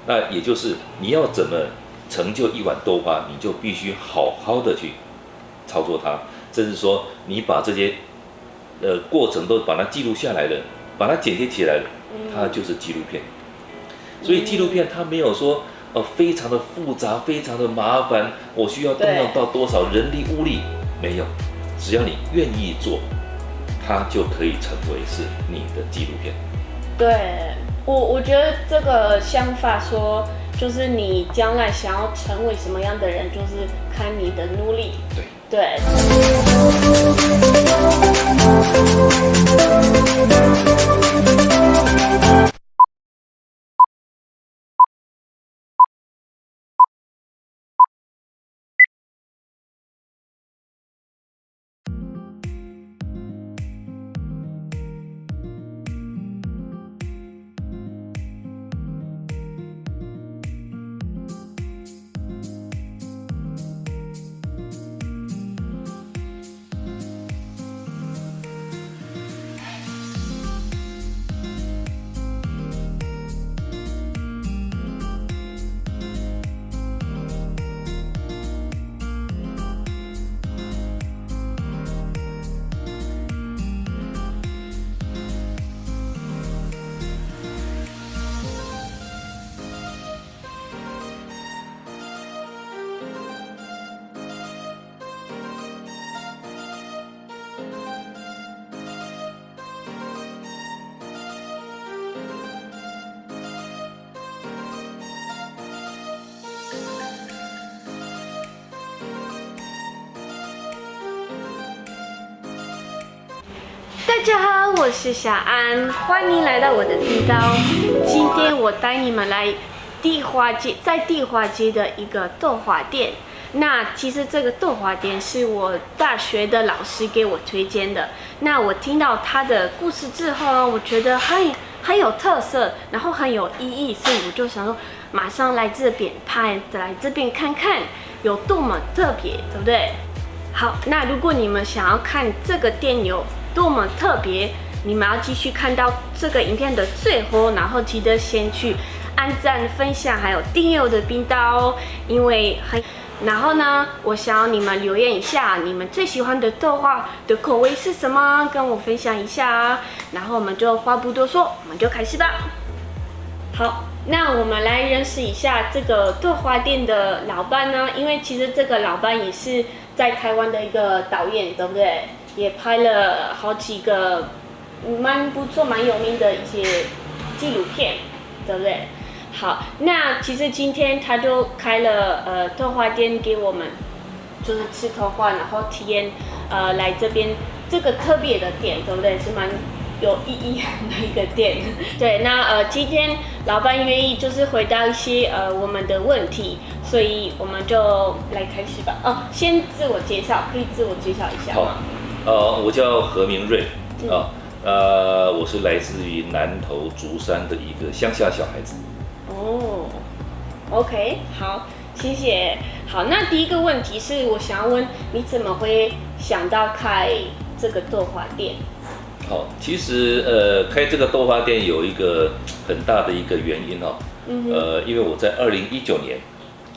那也就是你要怎么成就一碗豆花，你就必须好好的去操作它，甚至说你把这些过程都把它记录下来了，把它剪辑起来了，它就是纪录片。所以纪录片它没有说非常的复杂，非常的麻烦，我需要动用到多少人力物力，没有，只要你愿意做，它就可以成为是你的纪录片。对，我觉得这个想法说，就是你将来想要成为什么样的人，就是看你的努力。对。大家好，我是小安，欢迎来到我的频道。今天我带你们来地华街，在地华街的一个豆花店。那其实这个豆花店是我大学的老师给我推荐的。那我听到他的故事之后呢，我觉得很有特色，然后很有意义，所以我就想说，马上来这边看看有多么特别，对不对？好，那如果你们想要看这个店有多么特别，你们要继续看到这个影片的最后，然后记得先去按赞、分享，还有订阅我的频道哦，因为然后呢，我想要你们留言一下，你们最喜欢的豆花的口味是什么，跟我分享一下。然后我们就话不多说，我们就开始吧。好，那我们来认识一下这个豆花店的老板呢，因为其实这个老板也是在台湾的一个导演，对不对？也拍了好几个蛮不错、蛮有名的一些纪录片，对不对？好，那其实今天他就开了豆花店给我们，就是吃豆花，然后体验来这边这个特别的店，对不对？是蛮有意义的一个店。对，那今天老板愿意就是回答一些我们的问题，所以我们就来开始吧。哦，先自我介绍，可以自我介绍一下吗？我叫何明瑞我是来自于南投竹山的一个乡下小孩子。哦 ，OK， 好，谢谢。好，那第一个问题是我想要问，你怎么会想到开这个豆花店？好，其实开这个豆花店有一个很大的一个原因因为我在2019年，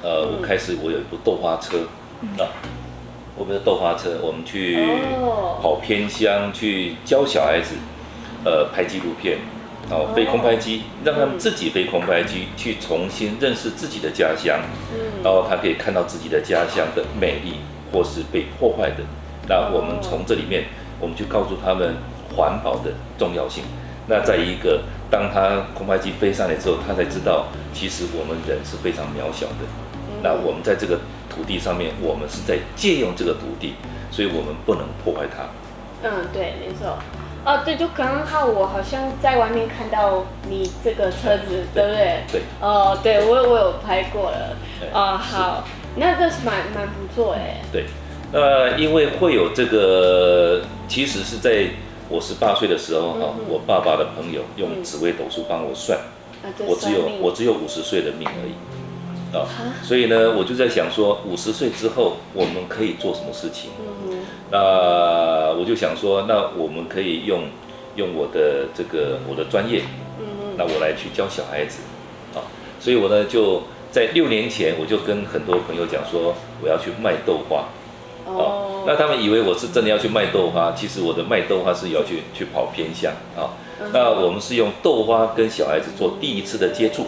我有一部豆花车我们的豆花车，我们去跑偏乡，去教小孩子拍纪录片，飞空拍机，让他们自己飞空拍机去重新认识自己的家乡，然后他可以看到自己的家乡的美丽或是被破坏的。那我们从这里面，我们就告诉他们环保的重要性。那在一个当他空拍机飞上来之后，他才知道其实我们人是非常渺小的。那我们在这个土地上面，我们是在借用这个土地，所以我们不能破坏它。对，没错。对，就刚好我好像在外面看到你这个车子，对不对？对。对，我有拍过了。好，那个是蛮不错哎。对，因为会有这个，其实是在我18岁的时候我爸爸的朋友用紫微斗数帮我算，我只有50岁的命而已。所以呢，我就在想说，50岁之后我们可以做什么事情？我就想说，那我们可以用我的专业，那我来去教小孩子所以我呢就在6年前，我就跟很多朋友讲说，我要去卖豆花。那他们以为我是真的要去卖豆花，其实我的卖豆花是要去跑偏乡啊。那我们是用豆花跟小孩子做第一次的接触，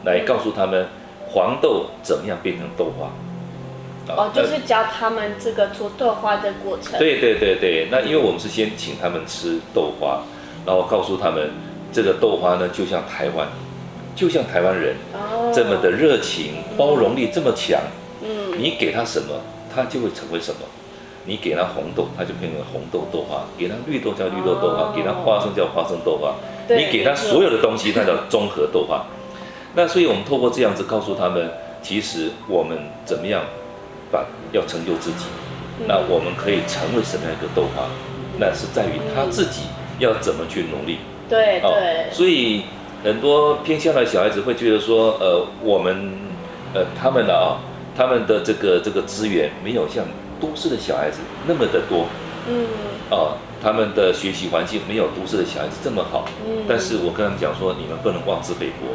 来告诉他们黄豆怎么样变成豆花。就是教他们这个做豆花的过程。对，那因为我们是先请他们吃豆花，然后告诉他们这个豆花呢，就像台湾人这么的热情，包容力这么强。你给他什么，他就会成为什么。你给他红豆，他就变成红豆豆花；给他绿豆叫绿豆豆花；给他花生叫花生豆花。你给他所有的东西，那叫综合豆花。那所以我们透过这样子告诉他们，其实我们怎么样要成就自己，那我们可以成为什么样一个豆花，那是在于他自己要怎么去努力。对，所以很多偏乡的小孩子会觉得说，我们他们的这个资源没有像都市的小孩子那么的多。他们的学习环境没有都市的小孩子这么好。但是我跟他们讲说，你们不能妄自菲薄，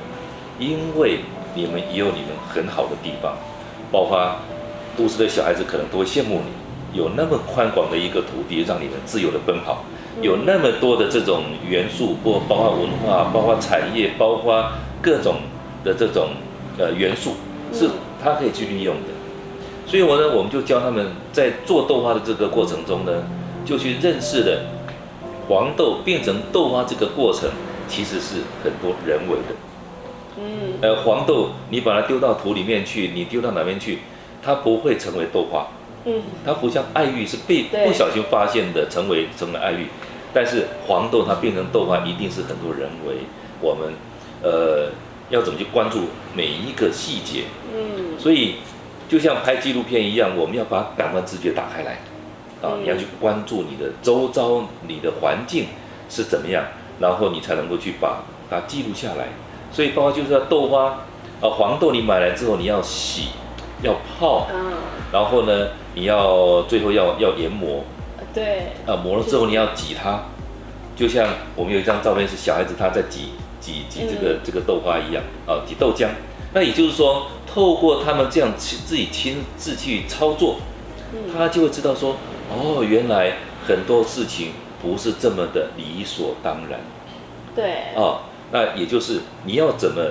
因为你们也有你们很好的地方，包括都市的小孩子可能都会羡慕你，有那么宽广的一个土地让你们自由的奔跑，有那么多的这种元素，包括文化，包括产业，包括各种的这种元素，是他可以去利用的。所以我们就教他们在做豆花的这个过程中呢，就去认识了黄豆变成豆花这个过程，其实是很多人为的。黄豆你把它丢到土里面去，你丢到哪边去，它不会成为豆花。它不像爱玉是被不小心发现的成为爱玉，但是黄豆它变成豆花一定是很多人为。我们要怎么去关注每一个细节？所以就像拍纪录片一样，我们要把感官知觉打开来。你要去关注你的周遭，你的环境是怎么样，然后你才能够去把它记录下来。所以包括就是豆花，黄豆你买来之后你要洗，要泡，然后呢你最后要研磨，磨了之后你要挤它，就像我们有一张照片是小孩子他在挤这个豆花一样，挤豆浆。那也就是说，透过他们这样自己亲自去操作，他就会知道说，原来很多事情不是这么的理所当然。那也就是你要怎么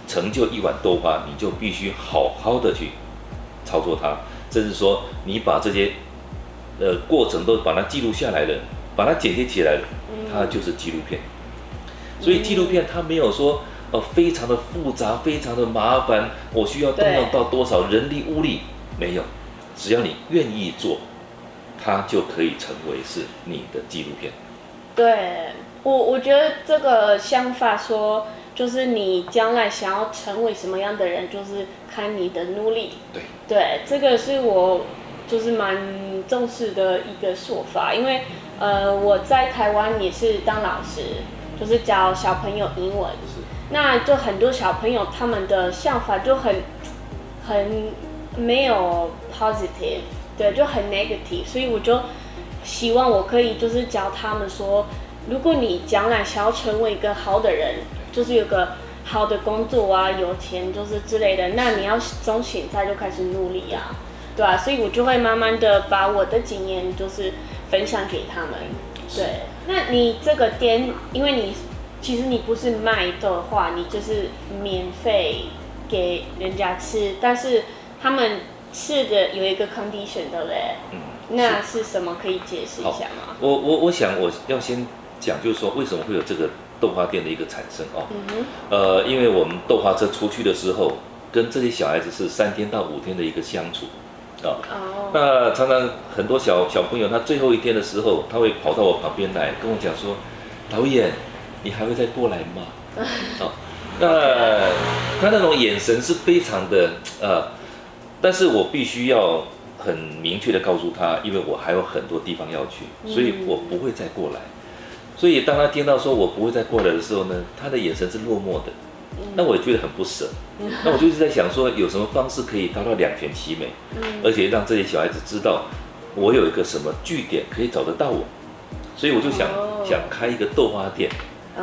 成就一碗豆花，你就必须好好的去操作它，甚至说你把这些过程都把它记录下来了，把它剪接起来了，它就是纪录片。所以纪录片它没有说非常的复杂，非常的麻烦，我需要动用到多少人力物力，没有，只要你愿意做，它就可以成为是你的纪录片。对，我觉得这个想法说，就是你将来想要成为什么样的人，就是看你的努力。对，这个是我就是蛮重视的一个说法，因为我在台湾也是当老师，就是教小朋友英文，那就很多小朋友他们的想法就很没有 positive， 对，就很 negative， 所以我就希望我可以就是教他们说，如果你将来想要成为一个好的人，就是有个好的工作啊，有钱就是之类的，那你要从现在就开始努力啊，对啊，所以我就会慢慢的把我的经验就是分享给他们。对，那你这个店，因为其实你不是卖的话，你就是免费给人家吃，但是他们吃的有一个 condition， 对不对？那是什么？可以解释一下吗？我想我要先讲，就是说为什么会有这个豆花店的一个产生因为我们豆花车出去的时候，跟这些小孩子是3天到5天的一个相处那常常很多小朋友，他最后一天的时候，他会跑到我旁边来跟我讲说，导演，你还会再过来吗？那他那种眼神是非常的但是我必须要很明确的告诉他，因为我还有很多地方要去，所以我不会再过来。所以当他听到说我不会再过来的时候呢，他的眼神是落寞的，那我也觉得很不舍。那我就一直在想说，有什么方式可以达到两全其美，而且让这些小孩子知道我有一个什么据点可以找得到我。所以我就想开一个豆花店，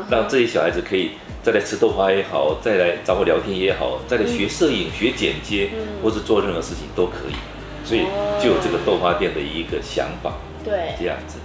让这些小孩子可以再来吃豆花也好，再来找我聊天也好，再来学摄影、学剪接，或是做任何事情都可以。所以就有这个豆花店的一个想法，对，这样子。